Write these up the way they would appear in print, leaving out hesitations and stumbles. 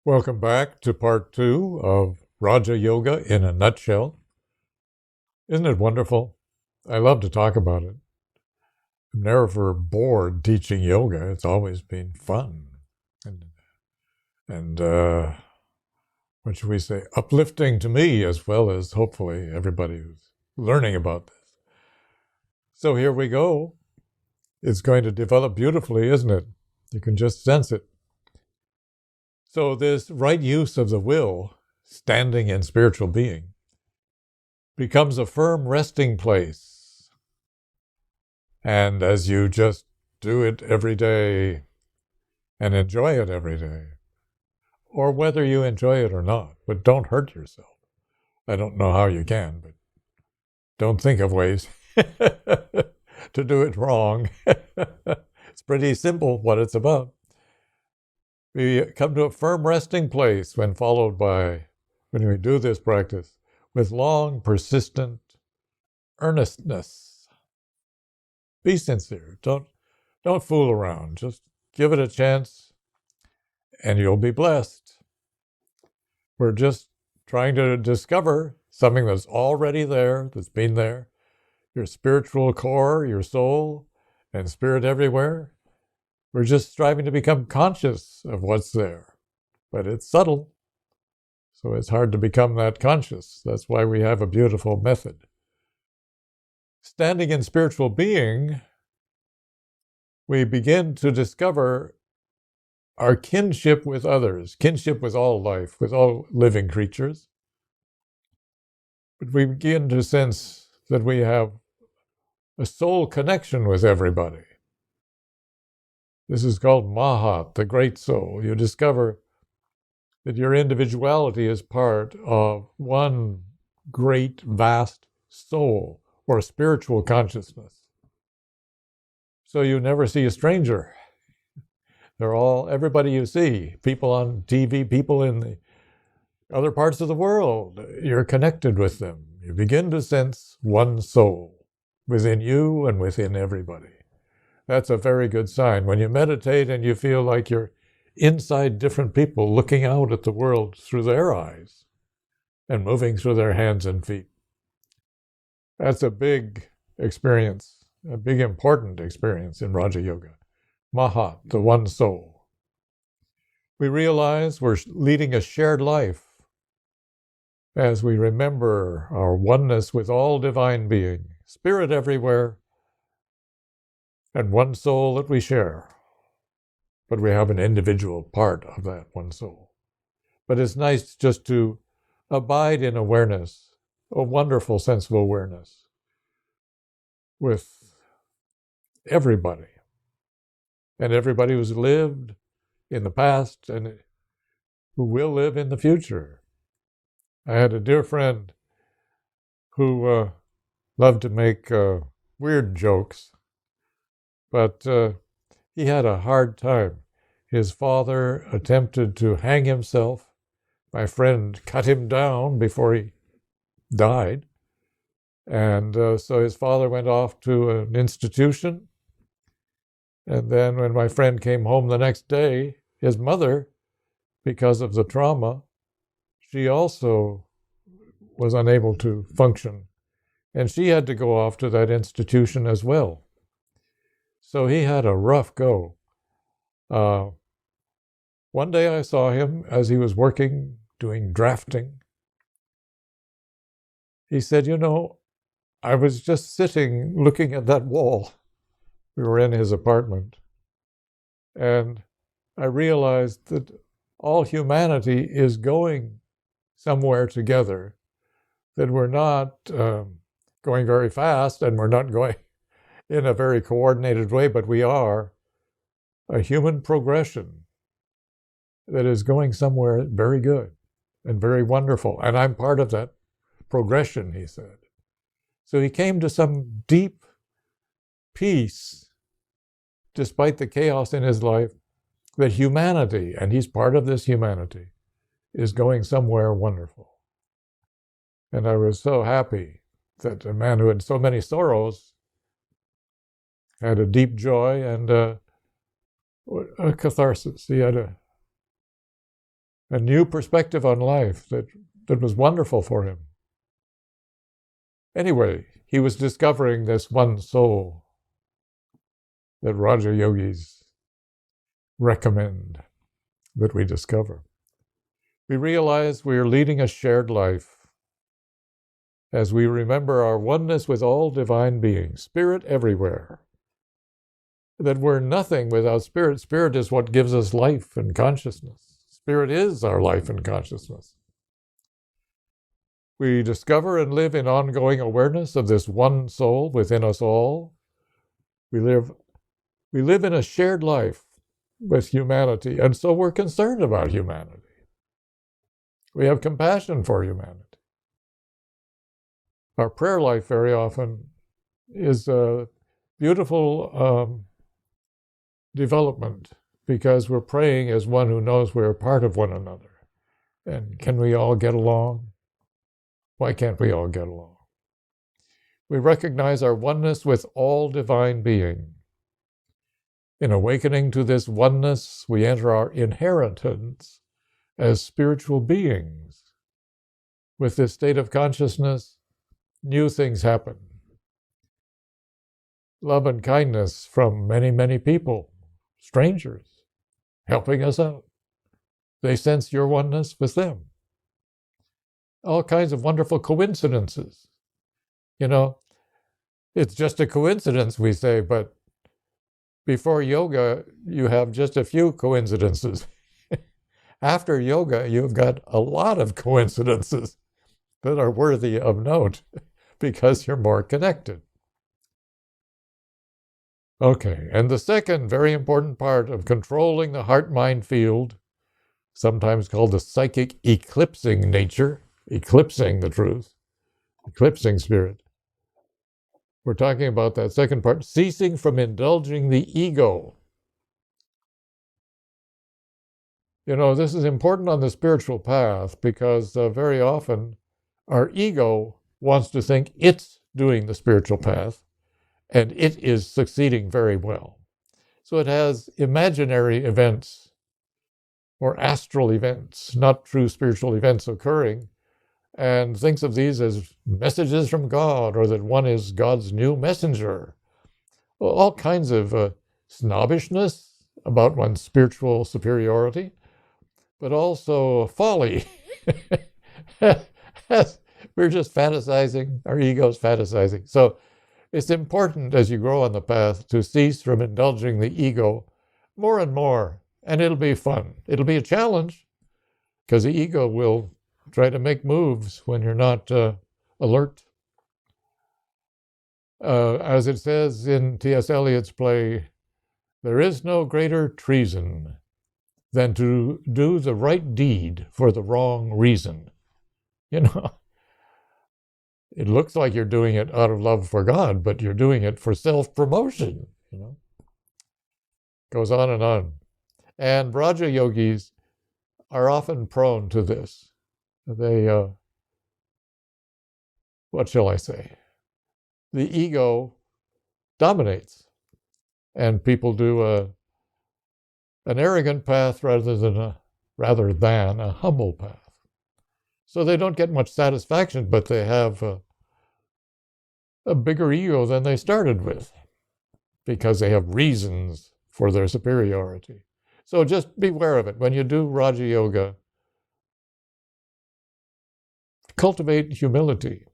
Welcome back to part 2 of Raja Yoga in a nutshell. Isn't it wonderful? I love to talk about it. I'm never bored teaching yoga. It's always been fun. And what should we say? Uplifting to me as well as hopefully everybody who's learning about this. So here we go. It's going to develop beautifully, isn't it? You can just sense it. So this right use of the will, standing in spiritual being, becomes a firm resting place. And as you just do it every day and enjoy it every day, or whether you enjoy it or not, but don't hurt yourself. I don't know how you can, but don't think of ways to do it wrong. It's pretty simple what it's about. We come to a firm resting place when we do this practice with long, persistent earnestness. Be sincere. Don't fool around. Just give it a chance and you'll be blessed. We're just trying to discover something that's already there, that's been there. Your spiritual core, your soul, and spirit everywhere. We're just striving to become conscious of what's there. But it's subtle, so it's hard to become that conscious. That's why we have a beautiful method. Standing in spiritual being, we begin to discover our kinship with others, kinship with all life, with all living creatures. But we begin to sense that we have a soul connection with everybody. This is called Mahat, the great soul. You discover that your individuality is part of one great, vast soul or spiritual consciousness. So you never see a stranger. Everybody you see, people on TV, people in the other parts of the world, you're connected with them. You begin to sense one soul within you and within everybody. That's a very good sign. When you meditate and you feel like you're inside different people looking out at the world through their eyes and moving through their hands and feet. That's a big experience, a big important experience in Raja Yoga. Mahat, the one soul. We realize we're leading a shared life as we remember our oneness with all divine being, spirit everywhere, and one soul that we share. But we have an individual part of that one soul. But it's nice just to abide in awareness, a wonderful sense of awareness with everybody. And everybody who's lived in the past and who will live in the future. I had a dear friend who loved to make weird jokes, but he had a hard time. His father attempted to hang himself. My friend cut him down before he died. And so his father went off to an institution. And then when my friend came home the next day, his mother, because of the trauma, she also was unable to function. And she had to go off to that institution as well. So he had a rough go. One day I saw him as he was working, doing drafting. He said, I was just sitting looking at that wall. We were in his apartment. And I realized that all humanity is going somewhere together, that we're not going very fast and we're not going in a very coordinated way, but we are a human progression that is going somewhere very good and very wonderful. And I'm part of that progression, he said. So he came to some deep peace, despite the chaos in his life, that humanity, and he's part of this humanity, is going somewhere wonderful. And I was so happy that a man who had so many sorrows had a deep joy and a catharsis. He had a new perspective on life that was wonderful for him. Anyway, he was discovering this one soul that Raja Yogis recommend that we discover. We realize we are leading a shared life as we remember our oneness with all divine beings, spirit everywhere. That we're nothing without spirit. Spirit is what gives us life and consciousness. Spirit is our life and consciousness. We discover and live in ongoing awareness of this one soul within us all. We live in a shared life with humanity, and so we're concerned about humanity. We have compassion for humanity. Our prayer life very often is a beautiful development because we're praying as one who knows we're a part of one another. And can we all get along? Why can't we all get along? We recognize our oneness with all divine being. In awakening to this oneness, we enter our inheritance as spiritual beings. With this state of consciousness, new things happen. Love and kindness from many, many people, strangers, helping us out. They sense your oneness with them. All kinds of wonderful coincidences. You know, it's just a coincidence, we say, but before yoga, you have just a few coincidences. After yoga, you've got a lot of coincidences that are worthy of note because you're more connected. Okay, and the second very important part of controlling the heart-mind field, sometimes called the psychic eclipsing nature, eclipsing the truth, eclipsing spirit. We're talking about that second part, ceasing from indulging the ego. You know, this is important on the spiritual path because very often our ego wants to think it's doing the spiritual path and it is succeeding very well. So it has imaginary events or astral events, not true spiritual events occurring, and thinks of these as messages from God or that one is God's new messenger. Well, all kinds of snobbishness about one's spiritual superiority, but also folly. We're just fantasizing, our ego's fantasizing. So it's important as you grow on the path to cease from indulging the ego more and more, and it'll be fun. It'll be a challenge because the ego will try to make moves when you're not alert. As it says in T.S. Eliot's play, there is no greater treason than to do the right deed for the wrong reason. You know, it looks like you're doing it out of love for God, but you're doing it for self-promotion, you know. Goes on and on. And Raja Yogis are often prone to this. They, what shall I say? The ego dominates, and people do an arrogant path rather than a humble path. So they don't get much satisfaction, but they have a bigger ego than they started with because they have reasons for their superiority. So just beware of it. When you do Raja Yoga, cultivate humility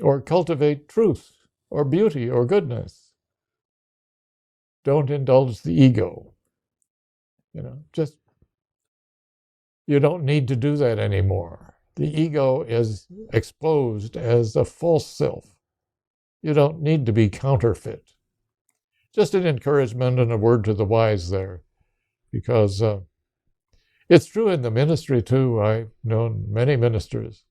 or cultivate truth or beauty or goodness. Don't indulge the ego. You know, just, you don't need to do that anymore. The ego is exposed as a false self. You don't need to be counterfeit. Just an encouragement and a word to the wise there, because it's true in the ministry too. I've known many ministers,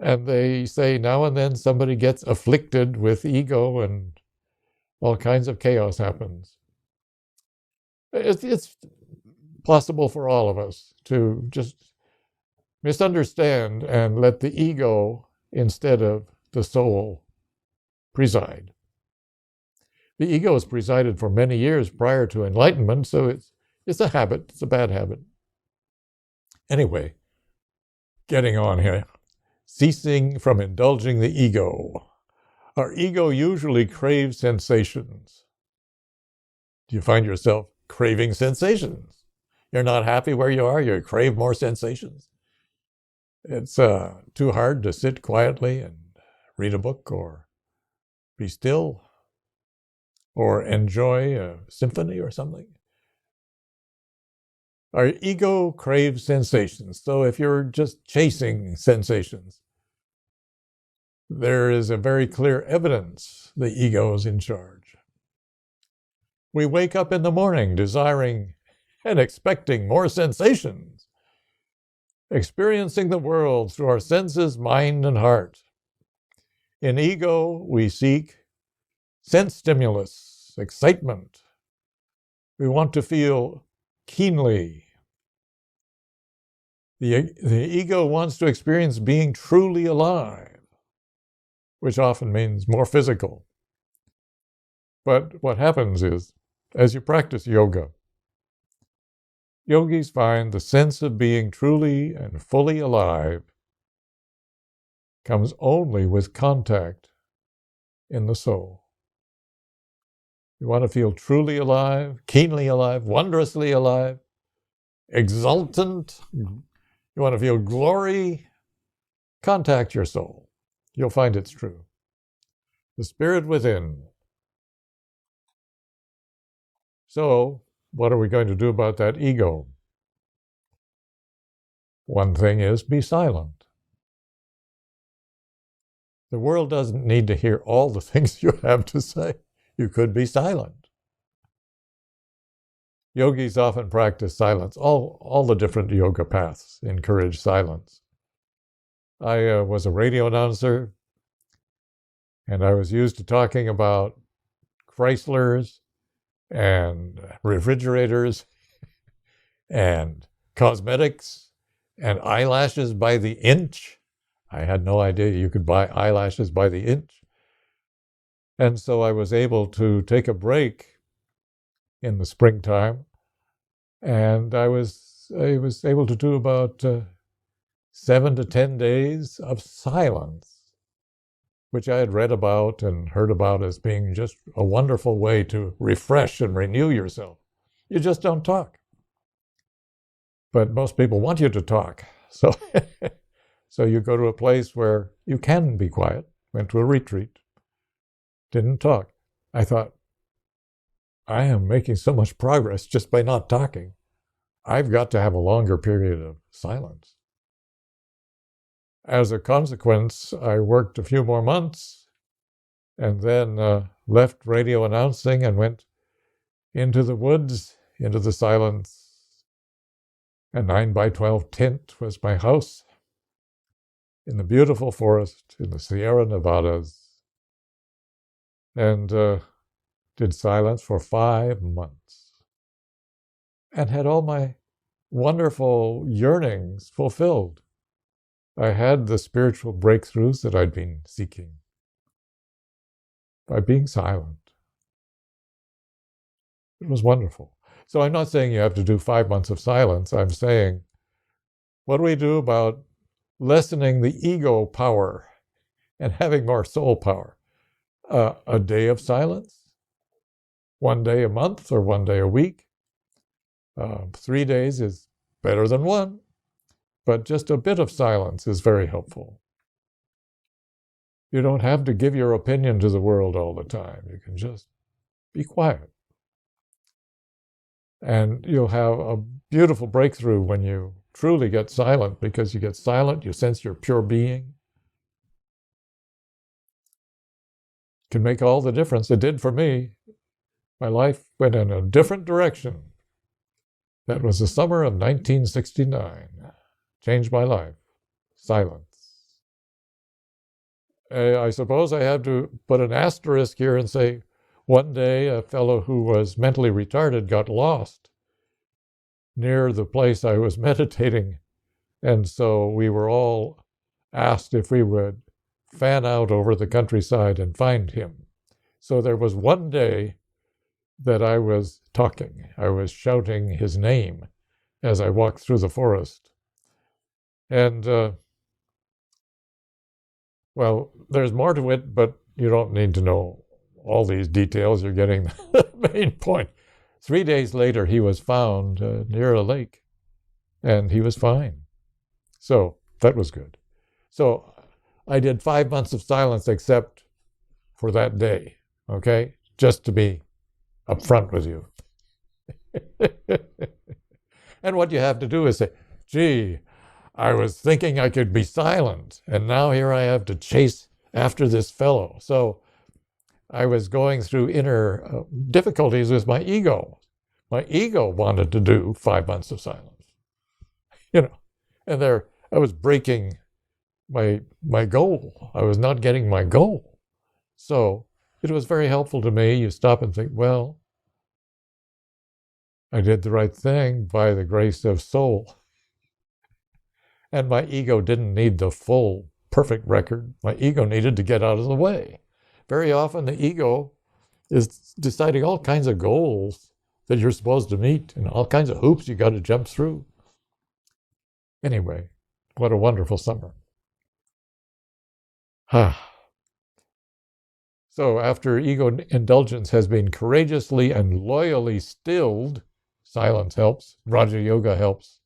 and they say now and then somebody gets afflicted with ego and all kinds of chaos happens. It's possible for all of us to just misunderstand and let the ego instead of the soul preside. The ego has presided for many years prior to enlightenment, so it's a habit. It's a bad habit. Anyway, getting on here. Ceasing from indulging the ego. Our ego usually craves sensations. Do you find yourself craving sensations? You're not happy where you are, you crave more sensations. It's too hard to sit quietly and read a book or be still or enjoy a symphony or something. Our ego craves sensations. So if you're just chasing sensations, there is a very clear evidence the ego is in charge. We wake up in the morning desiring and expecting more sensations, experiencing the world through our senses, mind, and heart. In ego, we seek sense stimulus, excitement. We want to feel keenly. The ego wants to experience being truly alive, which often means more physical. But what happens is, as you practice yoga, yogis find the sense of being truly and fully alive comes only with contact in the soul. You want to feel truly alive, keenly alive, wondrously alive, exultant. You want to feel glory. Contact your soul. You'll find it's true. The spirit within. So, what are we going to do about that ego? One thing is be silent. The world doesn't need to hear all the things you have to say. You could be silent. Yogis often practice silence. All the different yoga paths encourage silence. I was a radio announcer, and I was used to talking about Chryslers and refrigerators and cosmetics and eyelashes by the inch. I had no idea you could buy eyelashes by the inch. And so I was able to take a break in the springtime, and I was able to do about 7 to 10 days of silence, which I had read about and heard about as being just a wonderful way to refresh and renew yourself. You just don't talk. But most people want you to talk. So, so you go to a place where you can be quiet. Went to a retreat. Didn't talk. I thought, I am making so much progress just by not talking. I've got to have a longer period of silence. As a consequence, I worked a few more months and then left radio announcing and went into the woods, into the silence. A 9x12 tent was my house in the beautiful forest in the Sierra Nevadas, and did silence for 5 months and had all my wonderful yearnings fulfilled. I had the spiritual breakthroughs that I'd been seeking by being silent. It was wonderful. So I'm not saying you have to do 5 months of silence. I'm saying, what do we do about lessening the ego power and having more soul power? A day of silence? 1 day a month or 1 day a week? 3 days is better than 1, but just a bit of silence is very helpful. You don't have to give your opinion to the world all the time. You can just be quiet. And you'll have a beautiful breakthrough when you truly get silent, because you get silent, you sense your pure being. It can make all the difference. It did for me. My life went in a different direction. That was the summer of 1969. Changed my life. Silence. I suppose I have to put an asterisk here and say, one day a fellow who was mentally retarded got lost near the place I was meditating, and so we were all asked if we would fan out over the countryside and find him. So there was one day that I was talking. I was shouting his name as I walked through the forest. And, well, there's more to it, but you don't need to know all these details. You're getting the main point. 3 days later, he was found near a lake, and he was fine. So that was good. So I did 5 months of silence except for that day, okay? Just to be upfront with you. And what you have to do is say, gee, I was thinking I could be silent, and now here I have to chase after this fellow. So I was going through inner difficulties with my ego. My ego wanted to do 5 months of silence, and there I was breaking my goal. I was not getting my goal. So it was very helpful to me. You stop and think, well, I did the right thing by the grace of soul. And my ego didn't need the full, perfect record. My ego needed to get out of the way. Very often the ego is deciding all kinds of goals that you're supposed to meet and all kinds of hoops you got to jump through. Anyway, what a wonderful summer. So after ego indulgence has been courageously and loyally stilled, silence helps, Raja Yoga helps,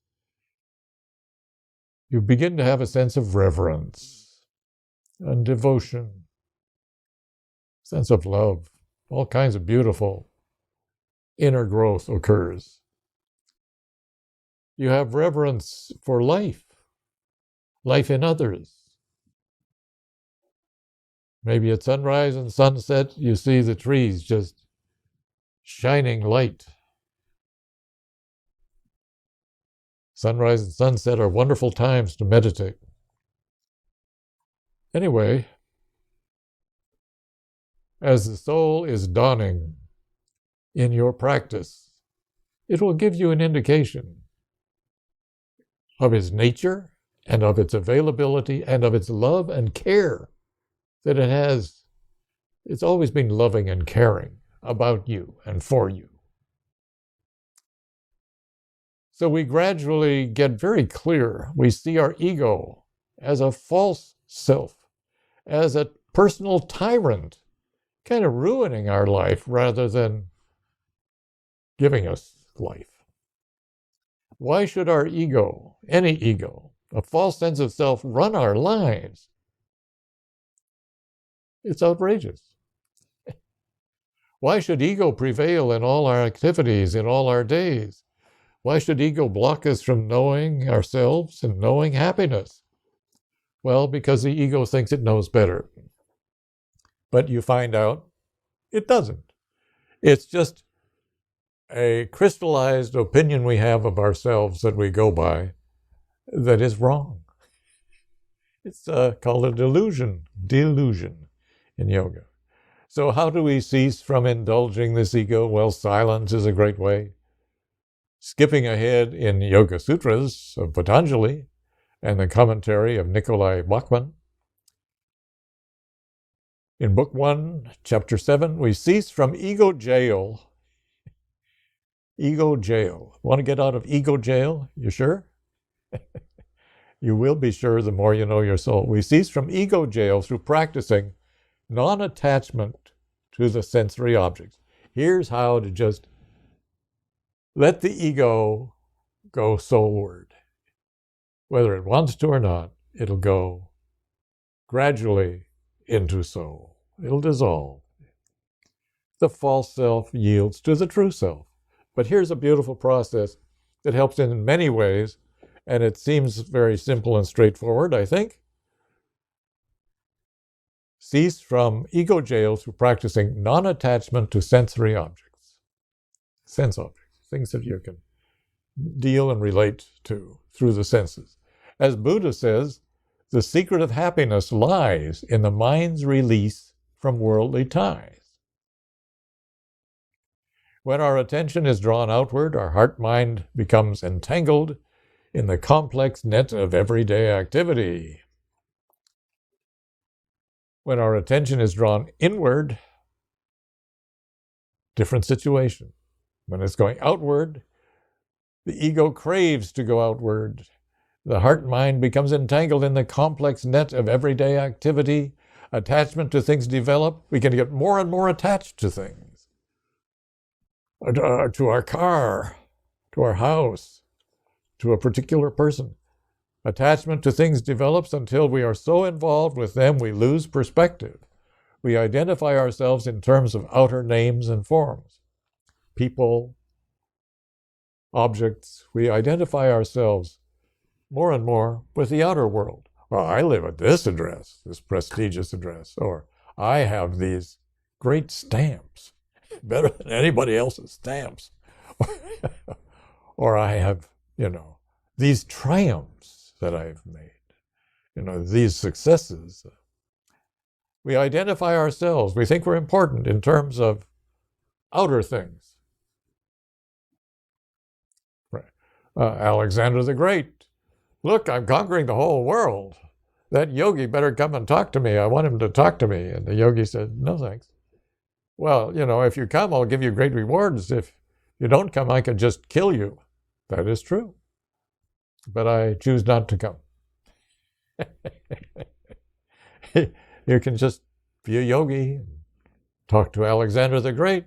you begin to have a sense of reverence and devotion, sense of love. All kinds of beautiful inner growth occurs. You have reverence for life in others. Maybe at sunrise and sunset, you see the trees just shining light. Sunrise and sunset are wonderful times to meditate. Anyway, as the soul is dawning in your practice, it will give you an indication of its nature and of its availability and of its love and care that it has. It's always been loving and caring about you and for you. So we gradually get very clear. We see our ego as a false self, as a personal tyrant, kind of ruining our life rather than giving us life. Why should our ego, any ego, a false sense of self, run our lives? It's outrageous. Why should ego prevail in all our activities, in all our days? Why should ego block us from knowing ourselves and knowing happiness? Well, because the ego thinks it knows better. But you find out it doesn't. It's just a crystallized opinion we have of ourselves that we go by that is wrong. It's called a delusion in yoga. So how do we cease from indulging this ego? Well, silence is a great way. Skipping ahead in Yoga Sutras of Patanjali and the commentary of Nikolai Bachman. In Book 1, Chapter 7, we cease from ego jail. Ego jail. Want to get out of ego jail? You sure? You will be sure the more you know your soul. We cease from ego jail through practicing non-attachment to the sensory objects. Here's how to just let the ego go soulward. Whether it wants to or not, it'll go gradually into soul. It'll dissolve. The false self yields to the true self. But here's a beautiful process that helps in many ways, and it seems very simple and straightforward, I think. Cease from ego jail through practicing non-attachment to sensory objects. Sense objects. Things that you can deal and relate to through the senses. As Buddha says, the secret of happiness lies in the mind's release from worldly ties. When our attention is drawn outward, our heart-mind becomes entangled in the complex net of everyday activity. When our attention is drawn inward, different situation. When it's going outward, the ego craves to go outward. The heart mind becomes entangled in the complex net of everyday activity. Attachment to things develop. We can get more and more attached to things, to our car, to our house, to a particular person. Attachment to things develops until we are so involved with them we lose perspective. We identify ourselves in terms of outer names and forms. People, objects, we identify ourselves more and more with the outer world. Well, I live at this address, this prestigious address, or I have these great stamps, better than anybody else's stamps. Or I have, these triumphs that I've made, these successes. We identify ourselves. We think we're important in terms of outer things. Alexander the Great. Look, I'm conquering the whole world. That yogi better come and talk to me. I want him to talk to me. And the yogi said, no, thanks. Well, if you come, I'll give you great rewards. If you don't come, I can just kill you. That is true. But I choose not to come. You can just be a yogi and talk to Alexander the Great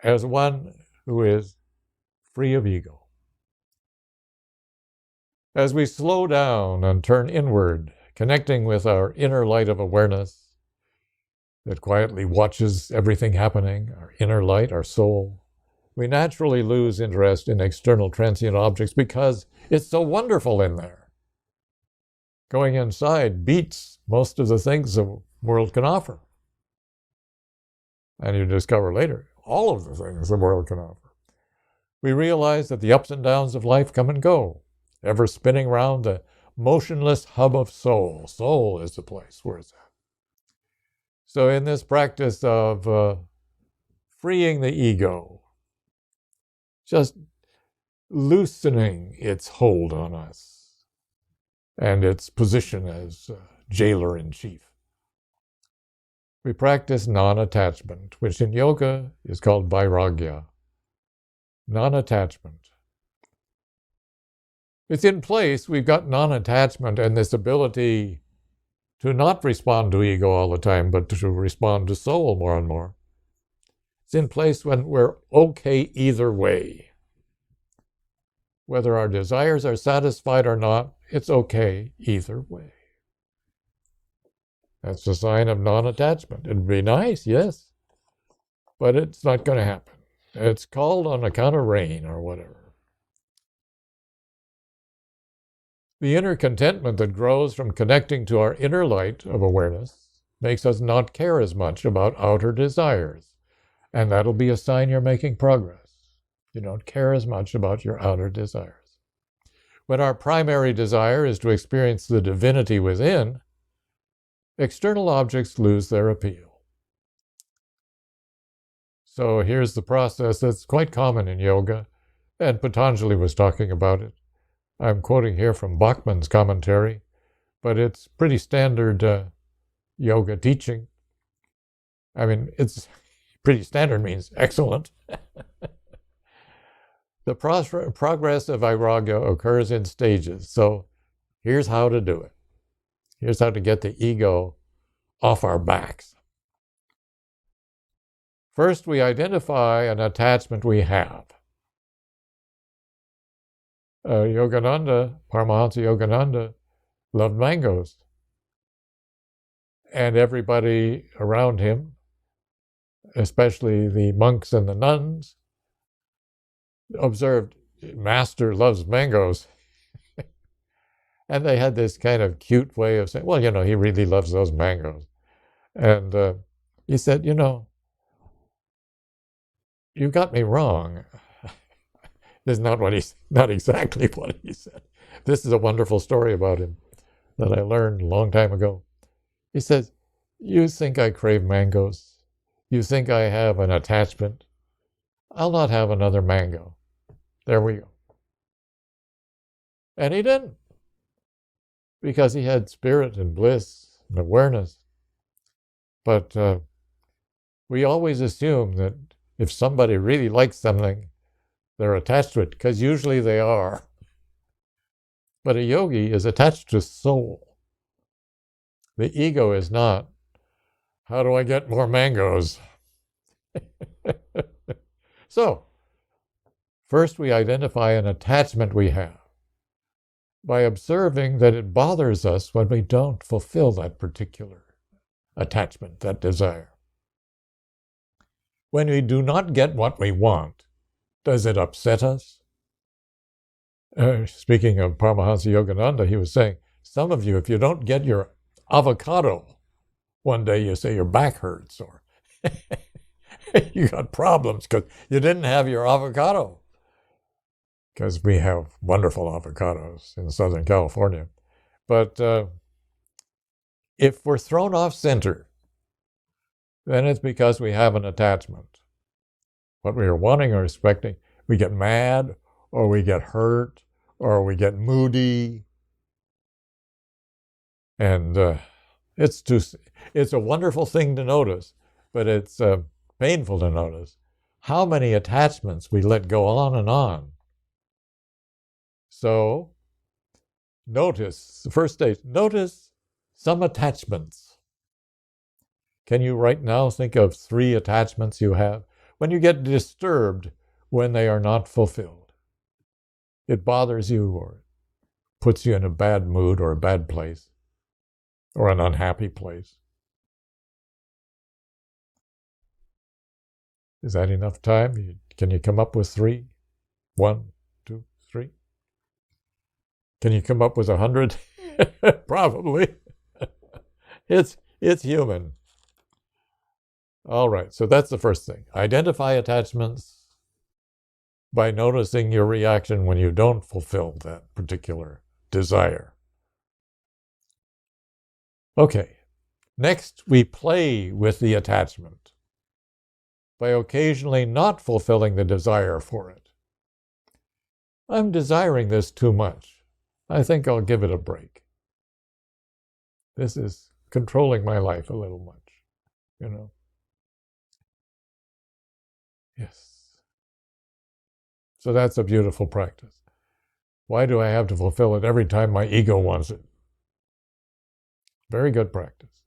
as one who is free of ego. As we slow down and turn inward, connecting with our inner light of awareness that quietly watches everything happening, our inner light, our soul, we naturally lose interest in external transient objects because it's so wonderful in there. Going inside beats most of the things the world can offer. And you discover later, all of the things the world can offer. We realize that the ups and downs of life come and go, ever spinning around the motionless hub of soul. Soul is the place where it's at. So in this practice of freeing the ego, just loosening its hold on us and its position as jailer in chief, we practice non-attachment, which in yoga is called vairagya. Non-attachment. It's in place. We've got non-attachment and this ability to not respond to ego all the time, but to respond to soul more and more. It's in place when we're okay either way. Whether our desires are satisfied or not, it's okay either way. That's a sign of non-attachment. It'd be nice, yes, but it's not going to happen. It's called on account of rain or whatever. The inner contentment that grows from connecting to our inner light of awareness makes us not care as much about outer desires. And that'll be a sign you're making progress. You don't care as much about your outer desires. When our primary desire is to experience the divinity within, external objects lose their appeal. So here's the process that's quite common in yoga, and Patanjali was talking about it. I'm quoting here from Bachman's commentary, but it's pretty standard yoga teaching. I mean, it's pretty standard means excellent. The progress of vairagya occurs in stages. So here's how to do it. Here's how to get the ego off our backs. First, we identify an attachment we have. Yogananda, Paramahansa Yogananda, loved mangoes. And everybody around him, especially the monks and the nuns, observed, Master loves mangoes. And they had this kind of cute way of saying, well, he really loves those mangoes. And he said, you got me wrong. This is not exactly what he said. This is a wonderful story about him that I learned a long time ago. He says, you think I crave mangoes? You think I have an attachment? I'll not have another mango. There we go. And he didn't, because he had spirit and bliss and awareness. But we always assume that if somebody really likes something, they're attached to it, because usually they are. But a yogi is attached to soul. The ego is not, how do I get more mangoes? So, first we identify an attachment we have by observing that it bothers us when we don't fulfill that particular attachment, that desire. When we do not get what we want, does it upset us? Speaking of Paramahansa Yogananda, he was saying, some of you, if you don't get your avocado, one day you say your back hurts or you got problems because you didn't have your avocado. Because we have wonderful avocados in Southern California. But if we're thrown off center, then it's because we have an attachment. What we are wanting or expecting, we get mad, or we get hurt, or we get moody. And it's a wonderful thing to notice, but it's painful to notice how many attachments we let go on and on. So, notice, the first stage, notice some attachments. Can you right now think of 3 attachments you have? When you get disturbed when they are not fulfilled, it bothers you or puts you in a bad mood or a bad place or an unhappy place. Is that enough time? Can you come up with 3? 1, 2, 3? Can you come up with 100? Probably. It's human. All right, so that's the first thing. Identify attachments by noticing your reaction when you don't fulfill that particular desire. Okay, next we play with the attachment by occasionally not fulfilling the desire for it. I'm desiring this too much. I think I'll give it a break. This is controlling my life a little much, you know. Yes. So that's a beautiful practice. Why do I have to fulfill it every time my ego wants it? Very good practice.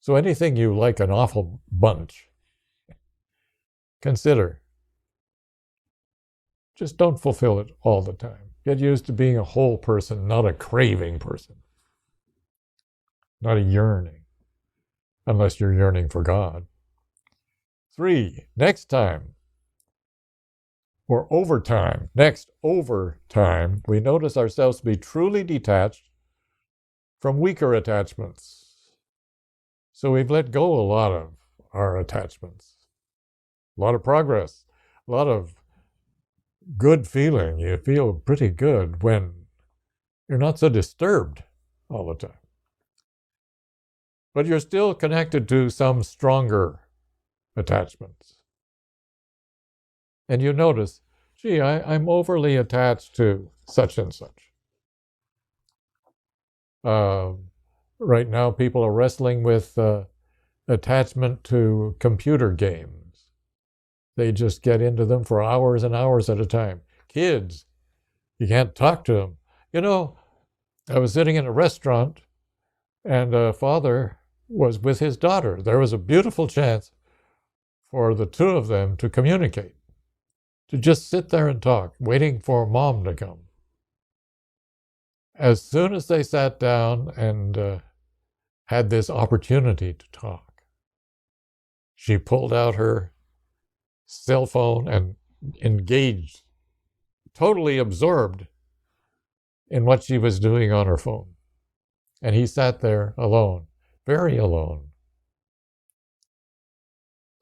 So anything you like an awful bunch, consider. Just don't fulfill it all the time. Get used to being a whole person, not a craving person. Not a yearning, unless you're yearning for God. 3, next time, or over time, we notice ourselves to be truly detached from weaker attachments. So we've let go a lot of our attachments. A lot of progress, a lot of good feeling. You feel pretty good when you're not so disturbed all the time. But you're still connected to some stronger attachments. And you notice, gee, I'm overly attached to such and such. Right now, people are wrestling with attachment to computer games. They just get into them for hours and hours at a time. Kids, you can't talk to them. You know, I was sitting in a restaurant, and a father was with his daughter. There was a beautiful chance for the two of them to communicate, to just sit there and talk, waiting for mom to come. As soon as they sat down and had this opportunity to talk, she pulled out her cell phone and engaged, totally absorbed in what she was doing on her phone. And he sat there alone, very alone,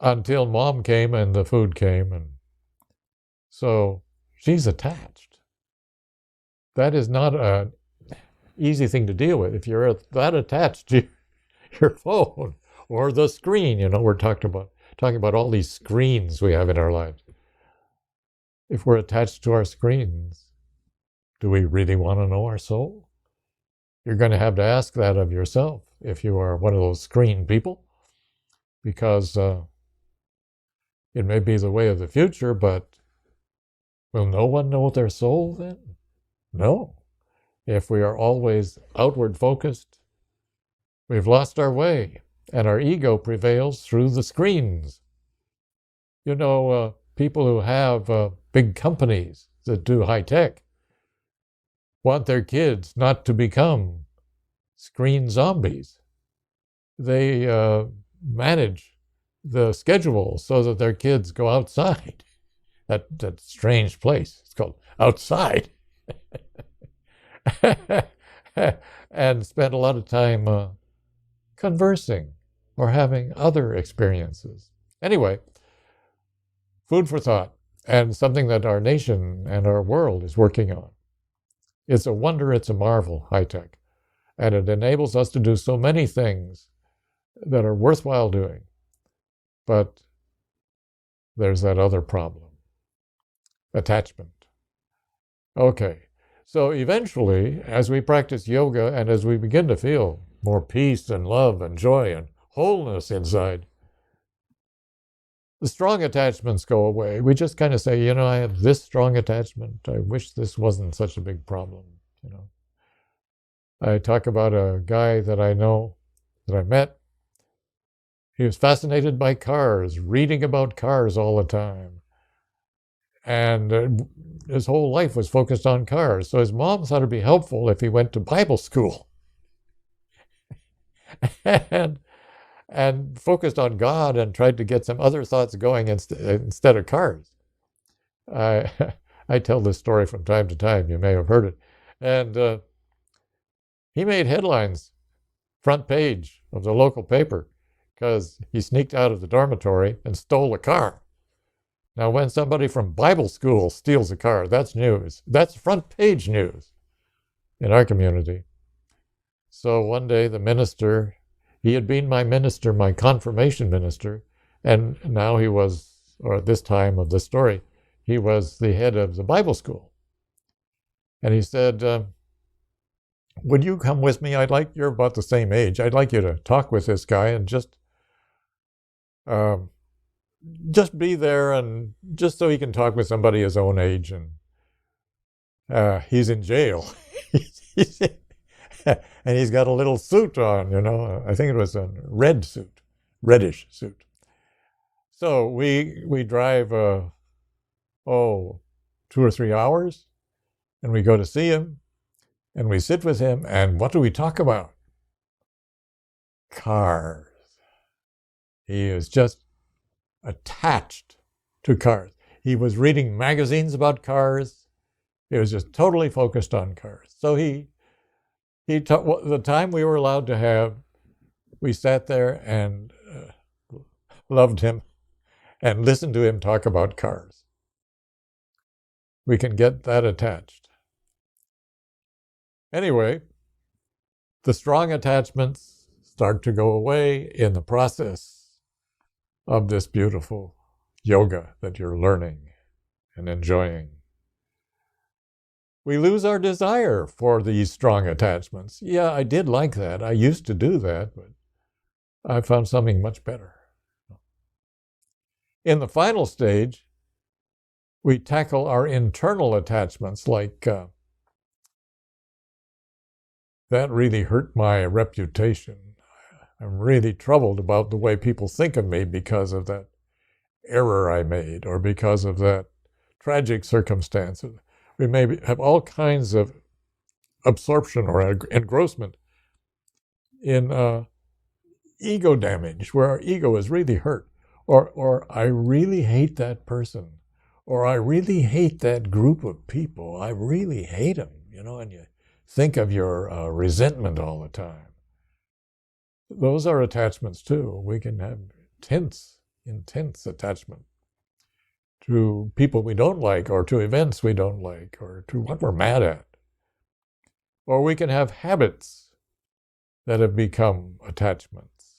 until mom came and the food came. And so she's attached. That is not an easy thing to deal with. If you're that attached to your phone or the screen, you know, we're talking about all these screens we have in our lives. If we're attached to our screens, do we really want to know our soul? You're going to have to ask that of yourself if you are one of those screen people, because it may be the way of the future, but will no one know their soul then? No. If we are always outward focused, we've lost our way, and our ego prevails through the screens. You know, people who have big companies that do high tech want their kids not to become screen zombies. They manage the schedule so that their kids go outside. That strange place. It's called outside. And spend a lot of time conversing or having other experiences. Anyway, food for thought, and something that our nation and our world is working on. It's a wonder, it's a marvel, high tech. And it enables us to do so many things that are worthwhile doing. But there's that other problem, attachment. Okay, so eventually, as we practice yoga and as we begin to feel more peace and love and joy and wholeness inside, the strong attachments go away. We just kind of say, you know, I have this strong attachment. I wish this wasn't such a big problem, you know. I talk about a guy that I know, that I met. He was fascinated by cars, reading about cars all the time. And his whole life was focused on cars. So his mom thought it'd be helpful if he went to Bible school and focused on God and tried to get some other thoughts going instead of cars. I tell this story from time to time. You may have heard it. And he made headlines, front page of the local paper, because he sneaked out of the dormitory and stole a car. Now, when somebody from Bible school steals a car, that's news. That's front page news in our community. So one day the minister, he had been my minister, my confirmation minister, and now he was, or at this time of the story, he was the head of the Bible school. And he said, would you come with me? You're about the same age. I'd like you to talk with this guy and just be there, and just so he can talk with somebody his own age. And he's in jail. And he's got a little suit on, you know. I think it was a reddish suit. So we drive, 2 or 3 hours, and we go to see him, and we sit with him, and what do we talk about? Cars. He is just attached to cars. He was reading magazines about cars. He was just totally focused on cars. So the time we were allowed to have, we sat there and loved him and listened to him talk about cars. We can get that attached. Anyway, the strong attachments start to go away in the process of this beautiful yoga that you're learning and enjoying. We lose our desire for these strong attachments. Yeah, I did like that. I used to do that, but I found something much better. In the final stage, we tackle our internal attachments, like that really hurt my reputation. I'm really troubled about the way people think of me because of that error I made or because of that tragic circumstance. We may have all kinds of absorption or engrossment in ego damage, where our ego is really hurt, or I really hate that person, or I really hate that group of people. I really hate them, you know, and you think of your resentment all the time. Those are attachments too. We can have intense attachment to people we don't like, or to events we don't like, or to what we're mad at. Or we can have habits that have become attachments.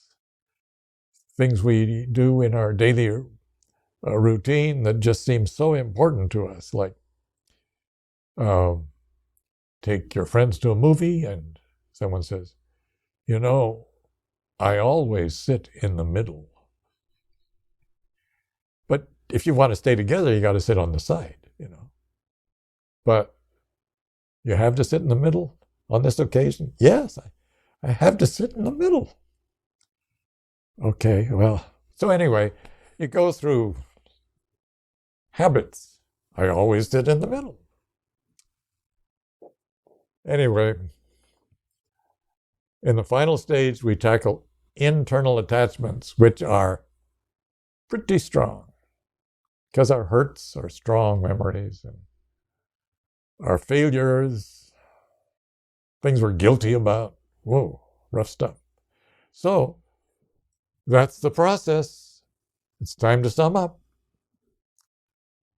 Things we do in our daily routine that just seem so important to us, like take your friends to a movie and someone says, you know, I always sit in the middle. But if you want to stay together, you got to sit on the side, you know. But you have to sit in the middle. on this occasion? Yes, I have to sit in the middle. Okay, well, so anyway, you go through habits. I always sit in the middle. Anyway, in the final stage, we tackle internal attachments, which are pretty strong because our hurts are strong memories, and our failures, things we're guilty about. Whoa, rough stuff. So that's the process. It's time to sum up.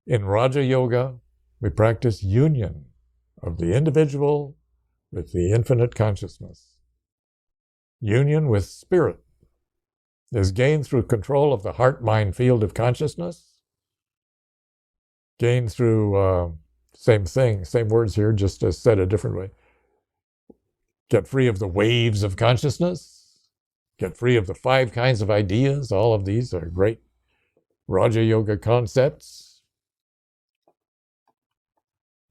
In Raja Yoga, we practice union of the individual with the infinite consciousness. Union with spirit is gained through control of the heart-mind field of consciousness, gained through, same thing, same words here, just as said a different way. Get free of the waves of consciousness, get free of the 5 kinds of ideas. All of these are great Raja Yoga concepts.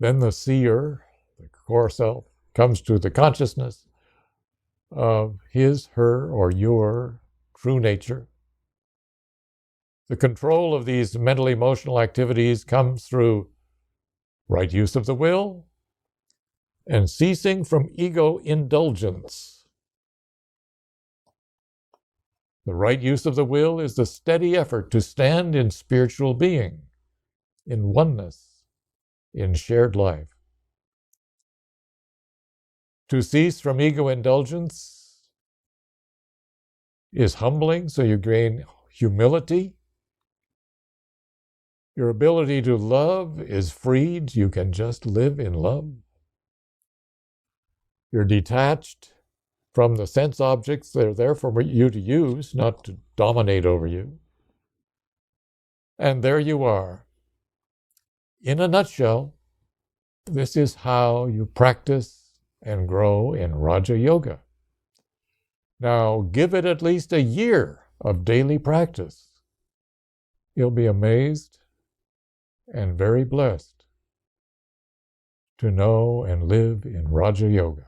Then the seer, the core self, comes to the consciousness of his, her, or your true nature. The control of these mental emotional activities comes through right use of the will and ceasing from ego indulgence. The right use of the will is the steady effort to stand in spiritual being, in oneness, in shared life. To cease from ego indulgence is humbling, so you gain humility. Your ability to love is freed. You can just live in love. You're detached from the sense objects that are there for you to use, not to dominate over you. And there you are. In a nutshell, this is how you practice and grow in Raja Yoga. Now, give it at least a year of daily practice. You'll be amazed and very blessed to know and live in Raja Yoga.